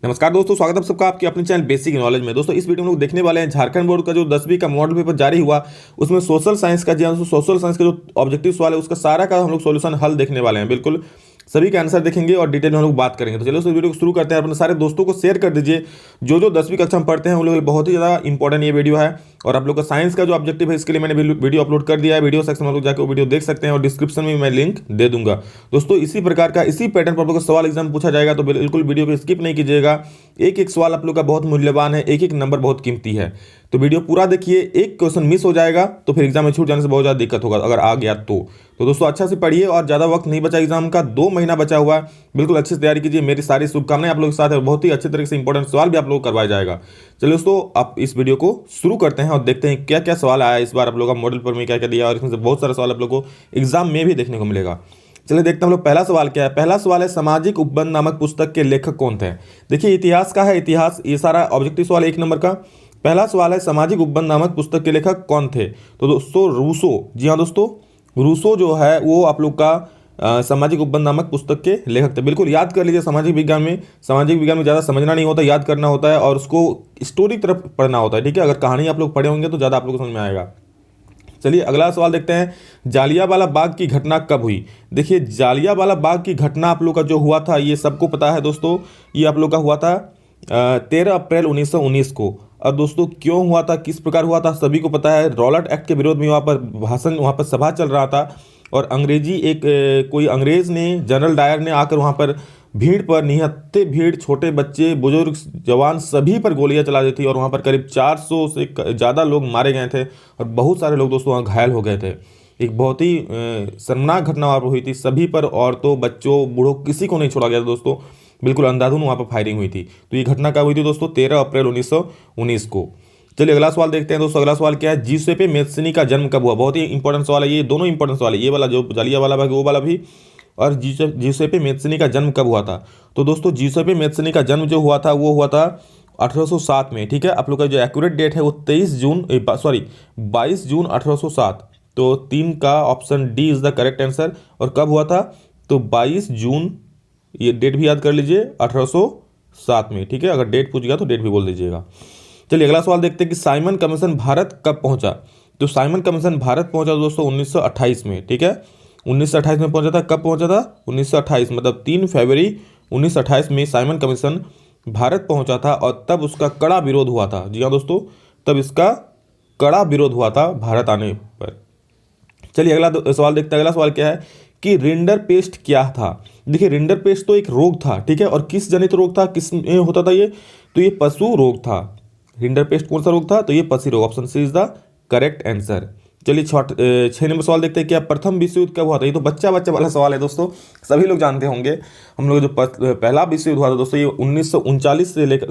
नमस्कार दोस्तों, स्वागत है आप सबका आपके अपने चैनल बेसिक नॉलेज में। दोस्तों इस वीडियो में लोग देखने वाले हैं झारखंड बोर्ड का जो 10वीं का मॉडल पेपर जारी हुआ, उसमें सोशल साइंस का सोशल साइंस का जो ऑब्जेक्टिव सवाल है उसका सारा का हम लोग सॉल्यूशन हल देखने वाले हैं। बिल्कुल सभी के आंसर देखेंगे और डिटेल में हम लोग बात करेंगे। तो चलिए उस वीडियो को शुरू करते हैं। अपने सारे दोस्तों को शेयर कर दीजिए जो जो 10वीं कक्षा में पढ़ते हैं उन लोगों के लिए बहुत ही ज़्यादा इंपॉर्टेंट ये वीडियो है। और आप लोग का साइंस का जो ऑब्जेक्टिव है इसके लिए मैंने वीडियो अपलोड कर दिया है। वीडियो सेक्शन में लोग जाकर वो वीडियो देख सकते हैं और डिस्क्रिप्शन में मैं लिंक दे दूंगा। दोस्तों इसी प्रकार का इसी पैटर्न पर आप लोग का सवाल एग्जाम पूछा जाएगा, तो बिल्कुल वीडियो को स्किप नहीं कीजिएगा। एक एक सवाल आप लोग का बहुत मूल्यवान है, एक एक नंबर बहुत कीमती है, तो वीडियो पूरा देखिए। एक क्वेश्चन मिस हो जाएगा तो फिर एग्जाम में छूट जाने से बहुत ज़्यादा दिक्कत होगा अगर आ गया तो दोस्तों अच्छा से पढ़िए और ज़्यादा वक्त नहीं बचा एग्जाम का, 2 महीना बचा हुआ है। बिल्कुल अच्छे से तैयारी कीजिए। मेरी सारी शुभकामनाएं आप लोगों के साथ है। बहुत ही अच्छे तरीके से इंपॉर्टेंट सवाल भी आप लोग को करवाया जाएगा। चलिए दोस्तों आप इस वीडियो को शुरू करते हैं और देखते हैं क्या क्या सवाल आया इस बार आप लोग का मॉडल पर में क्या क्या दिया, और इसमें से बहुत सारा सवाल आप लोग को एग्जाम में भी देखने को मिलेगा। चलिए देखते हैं हम लोग पहला सवाल क्या है। पहला सवाल है सामाजिक उपबंध नामक पुस्तक के लेखक कौन थे। देखिए इतिहास का है, इतिहास ये सारा ऑब्जेक्टिव सवाल 1 नंबर का। पहला सवाल है सामाजिक उपबंध नामक पुस्तक के लेखक कौन थे। तो दोस्तों रूसो, जी हाँ दोस्तों रूसो जो है वो आप लोग का सामाजिक उपबंध नामक पुस्तक के लेखक थे। बिल्कुल याद कर लीजिए। सामाजिक विज्ञान में ज़्यादा समझना नहीं होता, याद करना होता है और उसको स्टोरी की तरफ पढ़ना होता है। ठीक है, अगर कहानी आप लोग पढ़े होंगे तो ज़्यादा आप लोग को समझ में आएगा। चलिए अगला सवाल देखते हैं। जालियांवाला बाग की घटना कब हुई। देखिए जालियांवाला बाग की घटना आप लोग का जो हुआ था ये सबको पता है दोस्तों। ये आप लोग का हुआ था 13 अप्रैल 1919 को। और दोस्तों क्यों हुआ था, किस प्रकार हुआ था, सभी को पता है। रॉलेट एक्ट के विरोध में वहाँ पर भाषण, वहाँ पर सभा चल रहा था और अंग्रेजी कोई अंग्रेज ने, जनरल डायर ने आकर वहाँ पर भीड़ पर, निहत्थे भीड़, छोटे बच्चे, बुजुर्ग, जवान सभी पर गोलियां चला दी थी और वहाँ पर करीब 400 से ज़्यादा लोग मारे गए थे और बहुत सारे लोग दोस्तों वहाँ घायल हो गए थे। एक बहुत ही शर्मनाक घटना वहाँ पर हुई थी। सभी पर, औरतों, बच्चों, बूढ़ों, किसी को नहीं छोड़ा गया था दोस्तों। बिल्कुल अंधाधुंध वहाँ पर फायरिंग हुई थी। तो ये घटना कब हुई थी दोस्तों, 13 अप्रैल 1919 को। चलिए अगला सवाल देखते हैं दोस्तों। अगला सवाल क्या है, जीसेपे मेस्सिनी का जन्म कब हुआ। बहुत ही इंपॉर्टेंट सवाल है ये, दोनों इंपॉर्टेंट सवाल है, ये वाला जो जालियांवाला बाग वो वाला भी, और जीसेपे मेस्सिनी का जन्म कब हुआ था। तो दोस्तों जीसेपे मेस्सिनी का जन्म जो हुआ था वो हुआ था 1807 में। ठीक है, आप लोग का जो एक्यूरेट डेट है वो 22 जून 1807। तो 3 का option D is the correct answer. और कब हुआ था, तो 22 जून, ये डेट भी याद कर लीजिए, 1807 में। ठीक है, अगर डेट पूछ गया तो डेट भी बोल दीजिएगा। चलिए अगला सवाल देखते हैं कि साइमन कमीशन भारत कब पहुंचा। तो साइमन कमीशन भारत पहुंचा दोस्तों 1928 में। ठीक है, 1928 में पहुंचा था। कब पहुंचा था, 1928, मतलब 3 फरवरी 1928 में साइमन कमीशन भारत पहुंचा था और तब उसका कड़ा विरोध हुआ था। जी हाँ दोस्तों, तब इसका कड़ा विरोध हुआ था भारत आने पर। चलिए अगला सवाल देखते हैं। अगला सवाल क्या है कि रिंडर पेस्ट क्या था। देखिए रिंडर पेस्ट तो एक रोग था, ठीक है, और किस जनित रोग था, किस में होता था ये, तो ये पशु रोग था। रिंडर पेस्ट कौन सा रोग था, तो ये पशु रोग। Option C is the correct answer. चलिए 6 नंबर सवाल देखते हैं। क्या प्रथम विश्व युद्ध कब हुआ था। ये तो बच्चा वाला सवाल है दोस्तों, सभी लोग जानते होंगे। हम लोग जो पहला विश्व युद्ध हुआ था दोस्तों ये 1939 से लेकर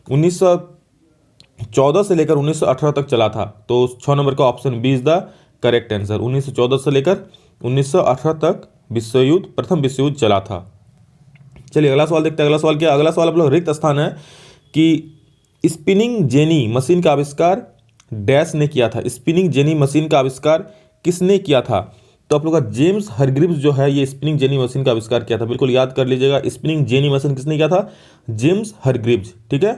1914 से लेकर 1918 तक चला था। तो 6 नंबर का option B is the correct answer. 1914 से लेकर 1918 तक प्रथम विश्व युद्ध चला था। चलिए अगला सवाल देखते हैं। अगला सवाल क्या, अगला सवाल आप लोग रिक्त स्थान है कि स्पिनिंग जेनी मशीन का आविष्कार डैश ने किया था। स्पिनिंग जेनी मशीन का आविष्कार किसने किया था। तो आप लोग का जेम्स हरग्रीव्स जो है ये स्पिनिंग जेनी मशीन का आविष्कार किया था। बिल्कुल याद कर लीजिएगा, स्पिनिंग जेनी मशीन किसने किया था, जेम्स हरग्रीव्स। ठीक है,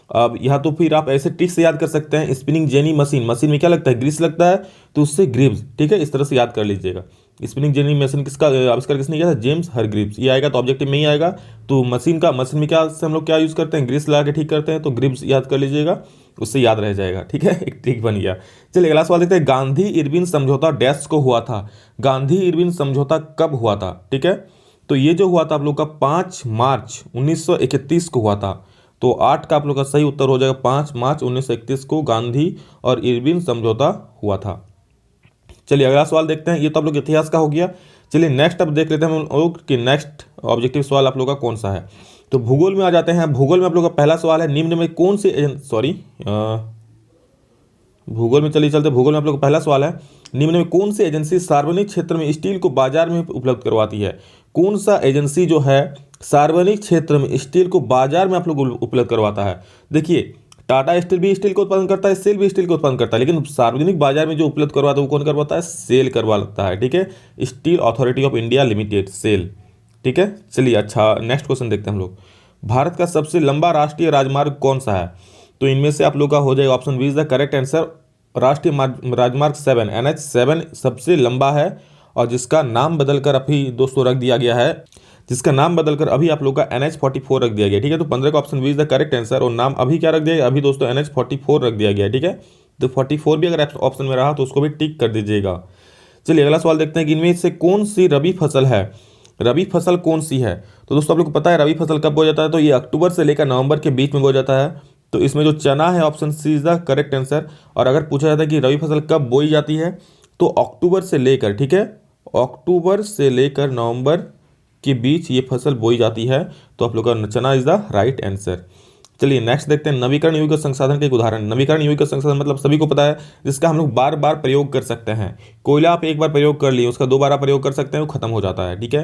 अब यहाँ तो फिर आप ऐसे ट्रिक से याद कर सकते हैं। स्पिनिंग जेनी मशीन, मशीन में क्या लगता है, ग्रीस लगता है, तो उससे ग्रीव्स। ठीक है, इस तरह से याद कर लीजिएगा। स्पिनिंग जेनी मशीन किसका आविष्कार किसने किया था, जेम्स हरग्रीव्स। ये आएगा तो ऑब्जेक्टिव में ही आएगा। तो मशीन में क्या से हम लोग क्या यूज करते हैं, ग्रीस लगा के ठीक करते हैं, तो ग्रीव्स याद कर लीजिएगा, उससे याद रह जाएगा। ठीक है, एक ट्रिक बन गया। चलिए अगला सवाल देखते हैं। गांधी इरविन समझौता डैश को हुआ था। गांधी इरविन समझौता कब हुआ था। ठीक है, तो ये जो हुआ था आप लोग का 5 मार्च 1931 को हुआ था। तो 8 का आप लोग का सही उत्तर हो जाएगा। 5 मार्च 1931 को गांधी और इरविन समझौता हुआ था। चलिए अगला सवाल देखते हैं। ये तो आप लोग इतिहास का हो गया। चलिए नेक्स्ट अब देख लेते हैं हम लोग कि नेक्स्ट ऑब्जेक्टिव सवाल आप लोग का कौन सा है। तो भूगोल में आ जाते हैं। भूगोल में आप लोग का पहला सवाल है, निम्न में कौन से भूगोल में चलिए चलते। भूगोल में आप लोग का पहला सवाल है, निम्न में कौन सी एजेंसी सार्वजनिक क्षेत्र में स्टील को बाजार में उपलब्ध करवाती है। कौन सा एजेंसी जो है सार्वजनिक क्षेत्र में स्टील को बाजार में आप लोग उपलब्ध करवाता है। देखिए टाटा स्टील भी स्टील का उत्पादन करता है, सेल भी स्टील का उत्पादन करता है, लेकिन सार्वजनिक बाजार में जो उपलब्ध करवाता है वो कौन करवाता है, सेल करवाता है। ठीक है, steel authority of India limited, SAIL. ठीक है, चलिए अच्छा नेक्स्ट क्वेश्चन देखते हैं हम लोग। भारत का सबसे लंबा राष्ट्रीय राजमार्ग कौन सा है? तो इनमें से आप लोग का हो जाएगा option B is the correct answer. राष्ट्रीय राजमार्ग 7 NH7 सबसे लंबा है और जिसका नाम बदलकर अभी दोस्तों रख दिया गया है, जिसका नाम बदलकर अभी आप लोग का NH44 रख दिया गया। ठीक है, तो 15 का option B is the correct answer और नाम अभी क्या रख दिया गया? अभी दोस्तों NH44 रख दिया गया है। ठीक है, तो 44 भी अगर ऑप्शन में रहा तो उसको भी टिक कर दीजिएगा। चलिए अगला सवाल देखते हैं कि इनमें से कौन सी रबी फसल है? रबी फसल कौन सी है? तो दोस्तों आप लोग को पता है रबी फसल कब बोया जाता है? तो ये अक्टूबर से लेकर नवंबर के बीच में बोया जाता है। तो इसमें जो चना है option C is the correct answer. और अगर पूछा जाता है कि रबी फसल कब बोई जाती है, तो अक्टूबर से लेकर, ठीक है, अक्टूबर से लेकर नवंबर के बीच ये फसल बोई जाती है। तो आप लोग का चना इज द राइट आंसर। चलिए नेक्स्ट देखते हैं नवीकरण योग्य संसाधन के एक उदाहरण। नवीकरण योग्य संसाधन मतलब सभी को पता है जिसका हम लोग बार बार प्रयोग कर सकते हैं। कोयला आप एक बार प्रयोग कर लिए, उसका दोबारा प्रयोग कर सकते हैं, वो खत्म हो जाता है। ठीक है,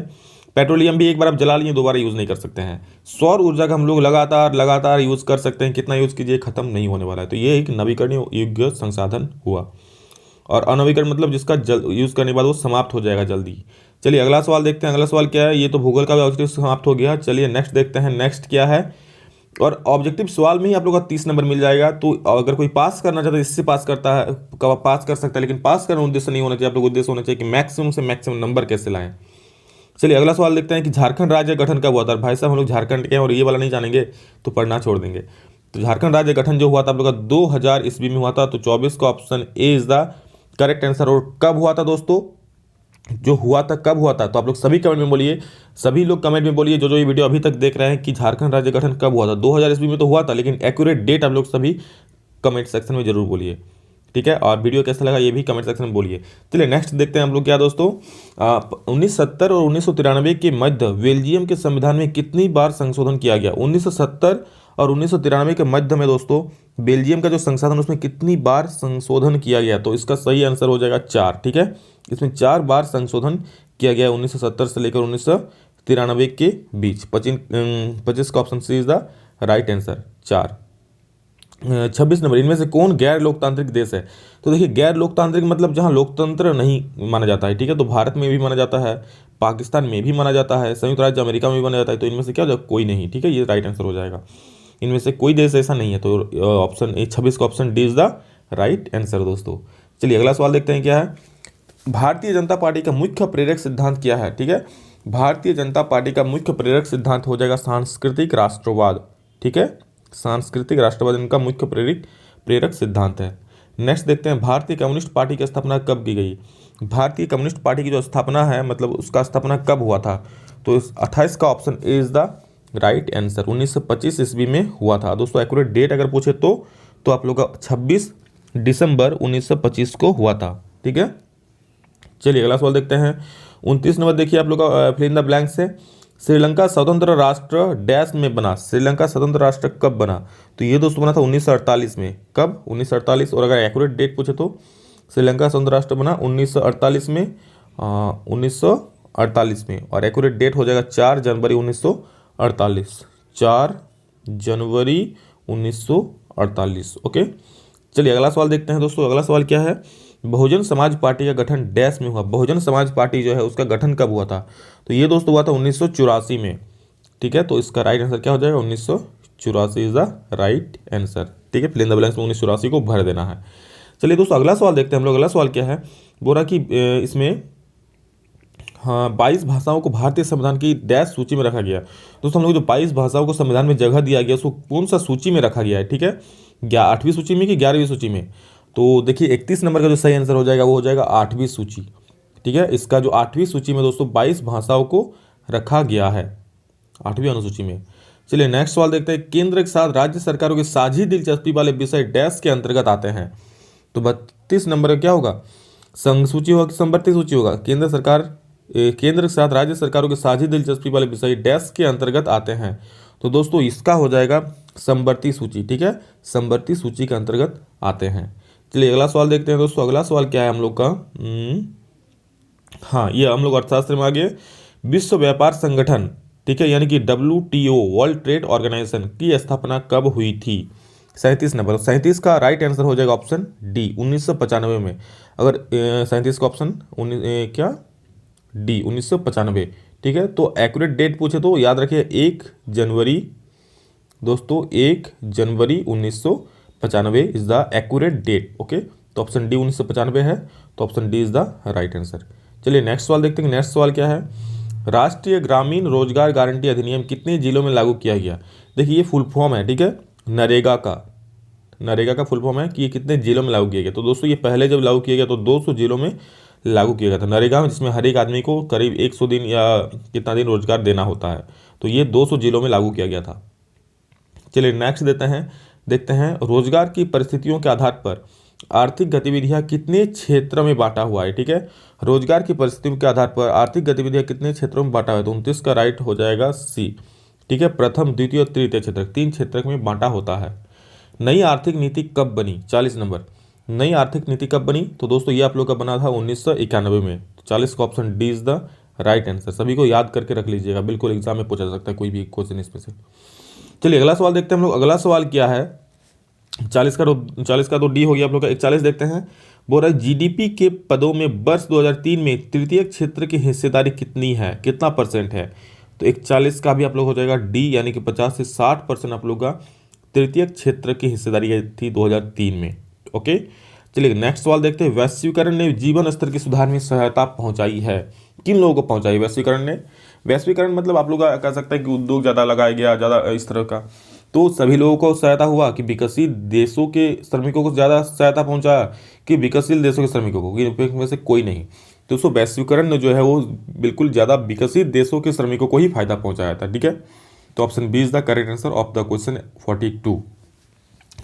पेट्रोलियम भी एक बार आप जला लिए, दोबारा यूज़ नहीं कर सकते हैं। सौर ऊर्जा का हम लोग लगातार लगातार यूज़ कर सकते हैं, कितना यूज़ कीजिए खत्म नहीं होने वाला है। तो ये एक नवीकरण योग्य संसाधन हुआ। और अनवीकरण मतलब जिसका यूज़ करने के बाद वो समाप्त हो जाएगा जल्दी। चलिए अगला सवाल देखते हैं। अगला सवाल क्या है? ये तो भूगोल का भी ऑब्जेक्टिव समाप्त हो गया। चलिए नेक्स्ट देखते हैं, नेक्स्ट क्या है। और ऑब्जेक्टिव सवाल में ही आप लोग का 30 नंबर मिल जाएगा। तो अगर कोई पास करना चाहता है इससे पास करता है, पास कर सकता है, लेकिन पास करना उद्देश्य नहीं होना चाहिए। आप लोग उद्देश्य होना चाहिए कि मैक्सिमम से मैक्सिमम नंबर कैसे लाएं। चलिए अगला सवाल देखते हैं कि झारखंड राज्य गठन कब हुआ था? भाई साहब हम लोग झारखंड के हैं और ये वाला नहीं जानेंगे तो पढ़ना छोड़ देंगे। तो झारखंड राज्य गठन जो हुआ था आप लोग का 2000 ईस्वी में हुआ था। तो 24 का option A is the correct answer. और कब हुआ था दोस्तों? जो हुआ था कब हुआ था? तो आप लोग सभी कमेंट में बोलिए, सभी लोग कमेंट में बोलिए जो जो ये वीडियो अभी तक देख रहे हैं कि झारखंड राज्य गठन कब हुआ था। 2000 ईस्वी में तो हुआ था, लेकिन एक्यूरेट डेट आप लोग सभी कमेंट सेक्शन में जरूर बोलिए। ठीक है, और वीडियो कैसा लगा ये भी कमेंट सेक्शन में बोलिए। चलिए नेक्स्ट देखते हैं हम लोग क्या दोस्तों। 1970 और 1993 के मध्य बेल्जियम के संविधान में कितनी बार संशोधन किया गया? 1970 और 1993 के मध्य में दोस्तों बेल्जियम का जो संशोधन उसमें कितनी बार संशोधन किया गया? तो इसका सही आंसर हो जाएगा 4। ठीक है, इसमें 4 बार संशोधन किया गया 1970 से लेकर 1993 के बीच। 25 का option C is the right answer 4। 26 नंबर, इनमें से कौन गैर लोकतांत्रिक देश है? तो देखिए गैर लोकतांत्रिक मतलब जहां लोकतंत्र नहीं माना जाता है। ठीक है, तो भारत में भी माना जाता है, पाकिस्तान में भी माना जाता है, संयुक्त राज्य अमेरिका में भी माना जाता है। तो इनमें से क्या हो जाएगा? कोई नहीं। ठीक है, ये राइट आंसर हो जाएगा। इनमें से कोई देश ऐसा नहीं है। तो ऑप्शन ए 26 का option D is the right answer दोस्तों। चलिए अगला सवाल देखते हैं क्या है। भारतीय जनता पार्टी का मुख्य प्रेरक सिद्धांत क्या है? ठीक है, भारतीय जनता पार्टी का मुख्य प्रेरक सिद्धांत हो जाएगा सांस्कृतिक राष्ट्रवाद। ठीक है, सांस्कृतिक राष्ट्रवाद इनका मुख्य प्रेरक सिद्धांत है। नेक्स्ट देखते हैं भारतीय कम्युनिस्ट पार्टी की स्थापना कब की गई? भारतीय कम्युनिस्ट पार्टी की जो स्थापना है मतलब उसका स्थापना कब हुआ था? तो इस 28 का option A is the right answer. 1925 ईस्वी में हुआ था दोस्तों। एक्यूरेट डेट अगर पूछे तो आप लोग का 26 दिसंबर 1925 को हुआ था। ठीक है, चलिए अगला सवाल देखते हैं। 29 नंबर देखिए आप लोग का फिल इन द ब्लैंक से। श्रीलंका स्वतंत्र राष्ट्र डैश में बना। श्रीलंका स्वतंत्र राष्ट्र कब बना? तो ये दोस्तों बना था 1948 में। कब? 1948। और अगर एक्यूरेट डेट पूछे तो श्रीलंका स्वतंत्र राष्ट्र बना 1948 में। 1948 में और एक्यूरेट डेट हो जाएगा 4 जनवरी 1948। 4 जनवरी 1948। ओके, चलिए अगला सवाल देखते हैं दोस्तों। अगला सवाल क्या है? बहुजन समाज पार्टी का गठन डैश में हुआ। बहुजन समाज पार्टी जो है उसका गठन कब हुआ था? तो ये दोस्तों हुआ था 1984 में। ठीक है, तो इसका राइट आंसर क्या हो जाएगा? 1984 इज द राइट आंसर। ठीक है, फिल इन द ब्लैंक्स में 1984 को भर देना है। चलिए दोस्तों अगला सवाल देखते हैं हम लोग। अगला सवाल क्या है? बोला कि इसमें हाँ 22 भाषाओं को भारतीय संविधान की डैश सूची में रखा गया। दोस्तों हम लोग जो 22 भाषाओं को संविधान में जगह दिया गया उसको कौन सा सूची में रखा गया है? ठीक है, 8वीं सूची में कि 11वीं सूची में? तो देखिए 31 नंबर का जो सही आंसर हो जाएगा वो हो जाएगा 8वीं सूची। ठीक है, इसका जो 8वीं सूची में दोस्तों 22 भाषाओं को रखा गया है 8वीं अनुसूची में। चलिए नेक्स्ट सवाल देखते हैं। केंद्र के साथ राज्य सरकारों की साझी दिलचस्पी वाले विषय डैश के अंतर्गत आते हैं। तो 32 नंबर का क्या होगा? संघ सूची होगा कि संवर्ती सूची होगा? केंद्र के साथ राज्य सरकारों की साझी दिलचस्पी वाले विषय डैश के अंतर्गत आते हैं। तो दोस्तों इसका हो जाएगा संवर्ती सूची। ठीक है, संवर्ती सूची के अंतर्गत आते हैं। चलिए अगला सवाल देखते हैं दोस्तों। अगला सवाल क्या है हम लोग का? हाँ, ये हम लोग अर्थशास्त्र में आ गए। विश्व व्यापार संगठन, ठीक है, यानी कि WTO वर्ल्ड ट्रेड ऑर्गेनाइजेशन की स्थापना कब हुई थी? 37 नंबर। 37 का राइट आंसर हो जाएगा ऑप्शन डी 1995 में। अगर 37 का ऑप्शन क्या डी 1995। ठीक है, तो एक्यूरेट डेट पूछे तो याद रखिए 1 जनवरी दोस्तों 1 जनवरी 1995 is the accurate date. Okay, तो ऑप्शन डी 1995 है, तो option D is the right answer. चलिए नेक्स्ट सवाल देखते हैं। नेक्स्ट सवाल क्या है, राष्ट्रीय ग्रामीण रोजगार गारंटी अधिनियम कितने जिलों में लागू किया गया। देखिए ये फुल फॉर्म है, ठीक है, नरेगा का फुल फॉर्म है कि ये कितने जिलों में लागू किया गया। तो दोस्तों ये पहले जब लागू किया गया तो 200 जिलों में लागू किया गया था नरेगा में, जिसमें हर एक आदमी को करीब 100 दिन या कितना दिन रोजगार देना होता है। तो ये 200 जिलों में लागू किया गया था। चलिए नेक्स्ट देखते हैं रोजगार की परिस्थितियों के आधार पर आर्थिक गतिविधियां कितने क्षेत्र में बांटा हुआ है। ठीक है, रोजगार की परिस्थितियों के आधार पर आर्थिक गतिविधियां कितने क्षेत्रों में बांटा हुआ है, तो 29 का राइट हो जाएगा सी। ठीक है, प्रथम द्वितीय और तृतीय क्षेत्र, 3 क्षेत्र में बांटा होता है। नई आर्थिक नीति कब बनी, 40 नंबर। नई आर्थिक नीति कब बनी, तो दोस्तों ये आप लोग का बना था 1991 में। 40 का option D is the right answer. सभी को याद करके रख लीजिएगा, बिल्कुल एग्जाम में पूछा जा सकता है कोई भी क्वेश्चन इसमें से। चलिए अगला सवाल देखते हैं हम लोग। अगला सवाल क्या है, 40 का तो डी हो गया आप लोग का। 41 देखते हैं, बोल रहा है जीडीपी के पदों में वर्ष 2003 में तृतीय क्षेत्र की हिस्सेदारी कितनी है, कितना परसेंट है। तो 41 का भी आप लोग हो जाएगा डी, यानी कि 50 से 60% आप लोग का तृतीय क्षेत्र की हिस्सेदारी थी 2003 में। ओके, चलिए नेक्स्ट सवाल देखते हैं। वैश्वीकरण ने जीवन स्तर के सुधार में सहायता पहुंचाई है, किन लोगों को पहुंचाई वैश्वीकरण ने। वैश्वीकरण मतलब आप लोग कह सकते हैं कि उद्योग ज़्यादा लगाया गया, ज़्यादा इस तरह का, तो सभी लोगों को सहायता हुआ कि विकसित देशों के श्रमिकों को ज़्यादा सहायता पहुंचा कि विकसशील देशों के श्रमिकों को, में से कोई नहीं। तो दोस्तों वैश्वीकरण ने जो है वो बिल्कुल ज़्यादा विकसित देशों के श्रमिकों को ही फायदा पहुंचाया था। ठीक है, तो option B is the correct answer of the question 42।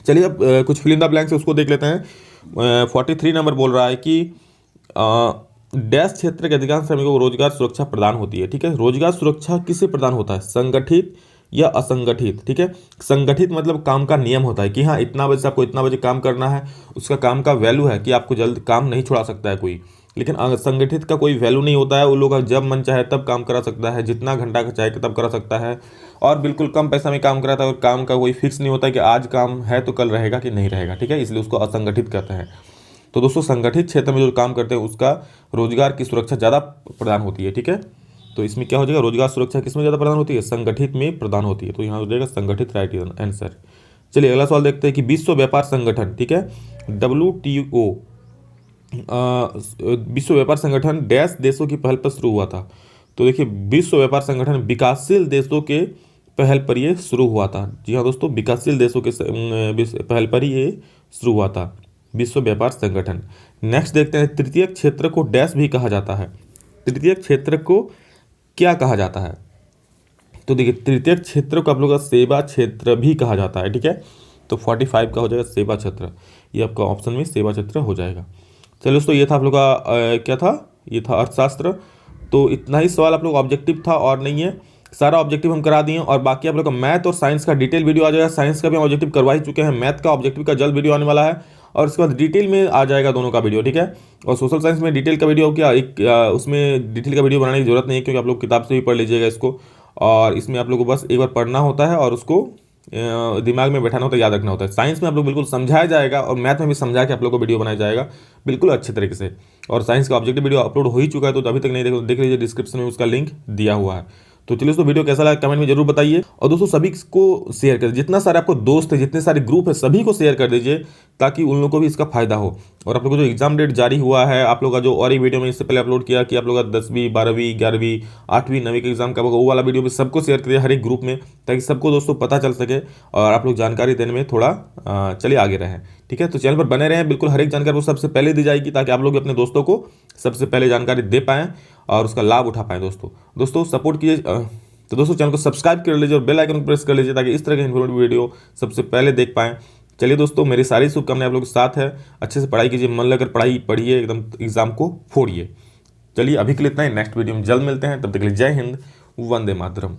चलिए अब कुछ फिल इन द ब्लैंक्स उसको देख लेते हैं। 43 नंबर बोल रहा है कि डैश क्षेत्र के अधिकांश श्रमिकों को रोजगार सुरक्षा प्रदान होती है। ठीक है, रोजगार सुरक्षा किसे प्रदान होता है, संगठित या असंगठित। ठीक है, संगठित मतलब काम का नियम होता है कि हाँ इतना बजे से आपको इतना बजे काम करना है, उसका काम का वैल्यू है कि आपको जल्द काम नहीं छुड़ा सकता है कोई। लेकिन असंगठित का कोई वैल्यू नहीं होता है, वो लोग जब मन चाहे तब काम करा सकता है, जितना घंटा का चाहे तब करा सकता है, और बिल्कुल कम पैसा में काम कराता है, और काम का कोई फिक्स नहीं होता है कि आज काम है तो कल रहेगा कि नहीं रहेगा। ठीक है, इसलिए उसको असंगठित कहते हैं। तो दोस्तों संगठित क्षेत्र में जो काम करते हैं उसका रोजगार की सुरक्षा ज़्यादा प्रदान होती है। ठीक है, तो इसमें क्या हो जाएगा, रोजगार सुरक्षा किस में ज़्यादा प्रदान होती है, संगठित में प्रदान होती है। तो यहाँ हो जाएगा संगठित राइट आंसर। चलिए अगला सवाल देखते हैं कि विश्व व्यापार संगठन, ठीक है, WTO, विश्व व्यापार संगठन डैश देशों की पहल पर शुरू हुआ था। तो देखिए विश्व व्यापार संगठन विकासशील देशों के पहल पर ये शुरू हुआ था। जी हाँ दोस्तों, विकासशील देशों के पहल पर ही ये शुरू हुआ था, विश्व व्यापार संगठन। नेक्स्ट देखते हैं, तृतीय क्षेत्र को डैश भी कहा जाता है। तृतीय क्षेत्र को क्या कहा जाता है, तो देखिए तृतीय क्षेत्र को आप लोग का सेवा क्षेत्र भी कहा जाता है। ठीक है, तो 45 का हो जाएगा सेवा क्षेत्र, ये आपका ऑप्शन में सेवा क्षेत्र हो जाएगा। चलिए दोस्तों ये था आप लोग का क्या था, ये था अर्थशास्त्र। तो इतना ही सवाल आप लोग ऑब्जेक्टिव था और नहीं है, सारा ऑब्जेक्टिव हम करा दिए। और बाकी आप लोग का मैथ और साइंस का डिटेल वीडियो आ जाएगा। साइंस का भी हम ऑब्जेक्टिव करवा ही चुके हैं, मैथ का ऑब्जेक्टिव का जल्द वीडियो आने वाला है, और उसके बाद डिटेल में आ जाएगा दोनों का वीडियो। ठीक है, और सोशल साइंस में डिटेल का वीडियो क्या एक उसमें डिटेल का वीडियो बनाने की जरूरत नहीं है, क्योंकि आप लोग किताब से भी पढ़ लीजिएगा इसको, और इसमें आप लोग को बस एक बार पढ़ना होता है और उसको दिमाग में बैठाना होता है, याद रखना होता है। साइंस में आप लोग बिल्कुल समझाया जाएगा, और मैथ में भी समझा के आप लोग को वीडियो बनाया जाएगा बिल्कुल अच्छे तरीके से। और साइंस का ऑब्जेक्टिव वीडियो अपलोड हो ही चुका है, तो अभी तक नहीं देख लीजिए, डिस्क्रिप्शन में उसका लिंक दिया हुआ है। तो चलिए दोस्तों वीडियो कैसा लगा कमेंट में जरूर बताइए, और दोस्तों सभी को शेयर कर दीजिए, जितना सारे आपको दोस्त है, जितने सारे ग्रुप है, सभी को शेयर कर दीजिए, ताकि उन लोगों को भी इसका फायदा हो। और आप लोगों को जो एग्जाम डेट जारी हुआ है, आप लोग का जो और एक वीडियो में इससे पहले अपलोड किया कि आप लोग का 10वीं 12वीं 11वीं 8वीं 9वीं का एग्जाम कब होगा, वो वाला वीडियो भी सबको शेयर करिए हर एक ग्रुप में, ताकि सबको दोस्तों पता चल सके और आप लोग जानकारी देने में थोड़ा चलिए आगे रहें। ठीक है, तो चैनल पर बने रहें, बिल्कुल हर एक जानकारी वो सबसे पहले दी जाएगी, ताकि आप लोग अपने दोस्तों को सबसे पहले जानकारी दे पाएँ और उसका लाभ उठा पाएँ। दोस्तों सपोर्ट कीजिए। तो दोस्तों चैनल को सब्सक्राइब कर लीजिए और बेल आइकन को प्रेस कर लीजिए, ताकि इस तरह के इन्फॉर्मेटिव वीडियो सबसे पहले देख पाएं। चलिए दोस्तों मेरी सारी शुभकामनाएं आप लोगों के साथ है, अच्छे से पढ़ाई कीजिए, मन लगकर पढ़िए, एकदम एग्जाम को फोड़िए। चलिए अभी के लिए इतना ही, नेक्स्ट वीडियो में जल्द मिलते हैं, तब तक के लिए जय हिंद, वंदे मातरम।